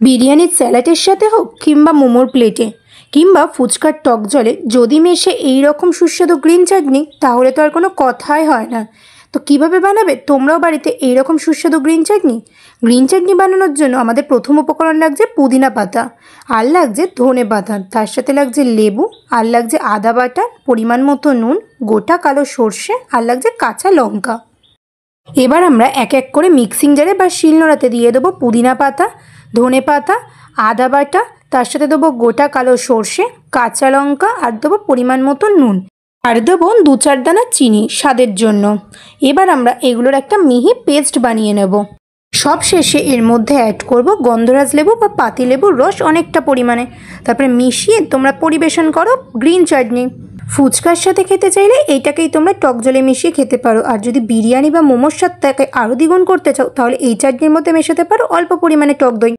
বিরিয়ানির স্যালাডের সাথে হোক কিংবা মোমোর প্লেটে কিংবা ফুচকার টক জলে যদি মেশে এই রকম সুস্বাদু গ্রিন চাটনি, তাহলে তো আর কোনো কথাই হয় না। তো কিভাবে বানাবে তোমরাও বাড়িতে এই রকম সুস্বাদু গ্রিন চাটনি? গ্রিন চাটনি বানানোর জন্য আমাদের প্রথম উপকরণ লাগছে পুদিনা পাতা, আর লাগছে ধনে পাতা, তার সাথে লাগছে লেবু, আর লাগছে আদা বাটা, পরিমাণ মতো নুন, গোটা কালো সর্ষে, আর লাগছে কাঁচা লঙ্কা। এবার আমরা এক এক করে মিক্সিং জারে বা শিলনোড়াতে দিয়ে দেবো পুদিনা পাতা, ধনে পাতা, আদা বাটা, তার সাথে দেবো গোটা কালো সর্ষে, কাঁচা লঙ্কা, আর দেবো পরিমাণ মতো নুন, আর দেবো 2-4 দানা চিনি স্বাদের জন্য। এবার আমরা এগুলোর একটা মিহি পেস্ট বানিয়ে নেব। সব শেষে এর মধ্যে অ্যাড করব গন্ধরাজ লেবু বা পাতি লেবুর রস অনেকটা পরিমাণে। তারপরে মিশিয়ে তোমরা পরিবেশন করো গ্রিন চাটনি। ফুচকার সাথে খেতে চাইলে এইটাকেই তোমরা টক জলে মিশিয়ে খেতে পারো, আর যদি বিরিয়ানি বা মোমোর সাথে আরও দ্বিগুণ করতে চাও তাহলে এই চাটনির মধ্যে মেশাতে পারো অল্প পরিমাণে টক দই।